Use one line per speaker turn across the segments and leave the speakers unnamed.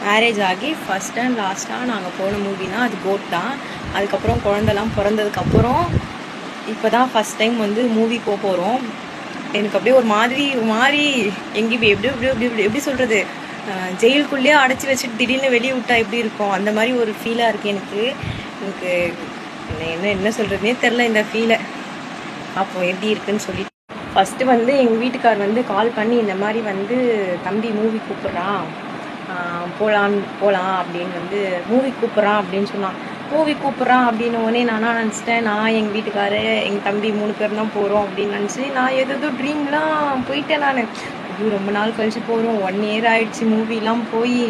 Marriage ஆகி first and லாஸ்ட்டாக நாங்கள் போன மூவினா அது கோட் தான். அதுக்கப்புறம் குழந்தெல்லாம் பிறந்ததுக்கப்புறம் இப்போ தான் ஃபஸ்ட் டைம் வந்து மூவி போகிறோம். எனக்கு அப்படியே ஒரு மாதிரி எங்கேயும் எப்படி சொல்கிறது, ஜெயிலுக்குள்ளேயே அடைச்சி வச்சுட்டு திடீர்னு வெளியே விட்டா எப்படி இருக்கும் அந்த மாதிரி ஒரு ஃபீலாக இருக்குது எனக்கு. என்ன சொல்கிறதுனே தெரில இந்த ஃபீலை. அப்போ எப்படி இருக்குன்னு சொல்லி ஃபஸ்ட்டு வந்து எங்கள் வீட்டுக்கார் வந்து கால் பண்ணி இந்த மாதிரி வந்து தம்பி மூவி கூப்பிட்றான், போகலாம் அப்படின்னு வந்து மூவி கூப்பிட்றான் அப்படின்னு சொன்னான். மூவி கூப்பிட்றான் அப்படின்னு உடனே நானாக நினச்சிட்டேன், நான் எங்கள் வீட்டுக்காரு எங்கள் தம்பி 3 பேர் தான் போகிறோம் அப்படின்னு நினச்சி நான் ஏதோ ட்ரீம்லாம் போயிட்டேன். நான் ரொம்ப நாள் கழிச்சு போகிறோம், 1 year ஆகிடுச்சு மூவிலாம் போய்.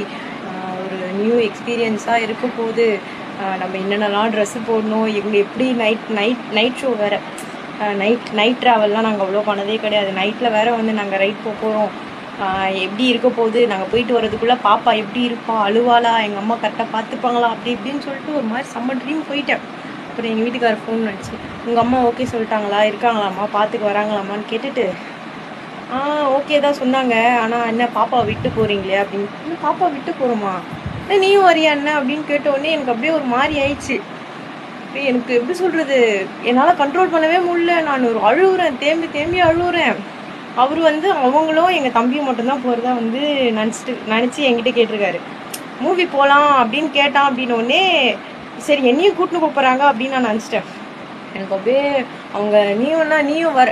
ஒரு நியூ எக்ஸ்பீரியன்ஸாக இருக்க போகுது. நம்ம என்னென்னலாம் ட்ரெஸ்ஸு போடணும், எங்கள் எப்படி நைட் ஷோ வேறு, நைட் ட்ராவல்லாம் நாங்கள் அவ்வளோ பண்ணதே கிடையாது. நைட்டில் வேறு வந்து நாங்கள் ரைட் போகிறோம். எப்படி இருக்க போகுது, நாங்கள் போயிட்டு வரதுக்குள்ளே பாப்பா எப்படி இருப்பா, அழுவாளா, எங்கள் அம்மா கரெக்டாக பார்த்துப்பாங்களா, அப்படி இப்படின்னு சொல்லிட்டு ஒரு மாதிரி செம்ம ட்ரீம் போயிட்டேன். அப்புறம் எங்கள் வீட்டுக்காரர் ஃபோன் பண்ணிச்சு, உங்கள் அம்மா ஓகே சொல்லிட்டாங்களா, இருக்காங்களாம்மா, பார்த்துக்கு வராங்களாம்மான்னு கேட்டுட்டு ஓகே தான் சொன்னாங்க, ஆனால் என்ன பாப்பா விட்டு போகிறீங்களே அப்படின்னு. பாப்பா விட்டு போகிறோமா, நீயும் வரியா என்ன அப்படின்னு கேட்டோடனே எனக்கு அப்படியே ஒரு மாதிரி ஆயிடுச்சு. எனக்கு எப்படி சொல்கிறது, என்னால் கண்ட்ரோல் பண்ணவே முடியல. நான் ஒரு அழுகுறேன், தேம்பி அழுகுறேன். அவர் வந்து அவங்களும் எங்கள் தம்பியும் மட்டும்தான் போகிறதா வந்து நினச்சி என்கிட்ட கேட்டிருக்காரு. மூவி போகலாம் அப்படின்னு கேட்டான். அப்படின்னோடனே சரி என்னையும் கூட்டின்னு போகிறாங்க அப்படின்னு நான் நினச்சிட்டேன். எனக்கு அப்படியே அவங்க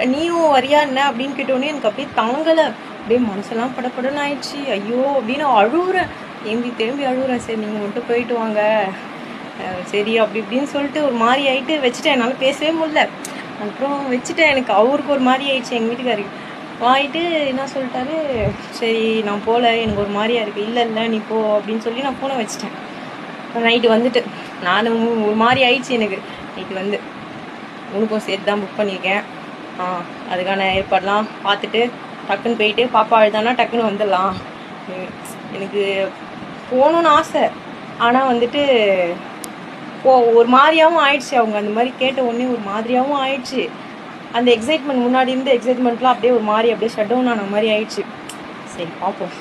நீயும் வரியா என்ன அப்படின்னு கேட்டோடனே எனக்கு அப்படியே தாங்கலை. அப்படியே மனசெல்லாம் படப்படன்னு ஆயிடுச்சு. ஐயோ அப்படின்னு அழுகுறேன், தேம்பி அழுகுறேன். சரி நீங்கள் மட்டும் போயிட்டு வாங்க, சரி அப்படி இப்படின்னு சொல்லிட்டு ஒரு மாதிரி ஆகிட்டு வச்சுட்டேன். என்னால் பேசவே முடியல. அப்புறம் வச்சுட்டேன். எனக்கு அவருக்கு ஒரு மாதிரி ஆயிடுச்சு. எங்கள் வீட்டுக்காருக்கு வாங்கிட்டு என்ன சொல்லிட்டாரு, சரி நான் போகல, எனக்கு ஒரு மாதிரியா இருக்குது. இல்லை நீ போ அப்படின்னு சொல்லி நான் ஃபோனை வச்சுட்டேன். நைட்டு வந்துட்டு நானும் ஒரு மாதிரி ஆயிடுச்சு எனக்கு. நைட்டு வந்து உனக்கும் சேர்த்து தான் புக் பண்ணியிருக்கேன். அதுக்கான ஏற்பாடெலாம் பார்த்துட்டு டக்குன்னு போயிட்டு பாப்பா அழுதானா டக்குன்னு வந்துடலாம். எனக்கு போகணுன்னு ஆசை, ஆனால் வந்துட்டு ஒரு மாதிரியாகவும் ஆயிடுச்சு. அவங்க அந்த மாதிரி கேட்ட உடனே ஒரு மாதிரியாகவும் ஆயிடுச்சு. அந்த எக்ஸைட்மெண்ட், முன்னாடி இருந்த எக்ஸைட்மெண்ட்லாம் அப்படியே ஒரு மாதிரி அப்படியே ஷட் டவுன் ஆன மாதிரி ஆயிடுச்சு. சரி பார்ப்போம்.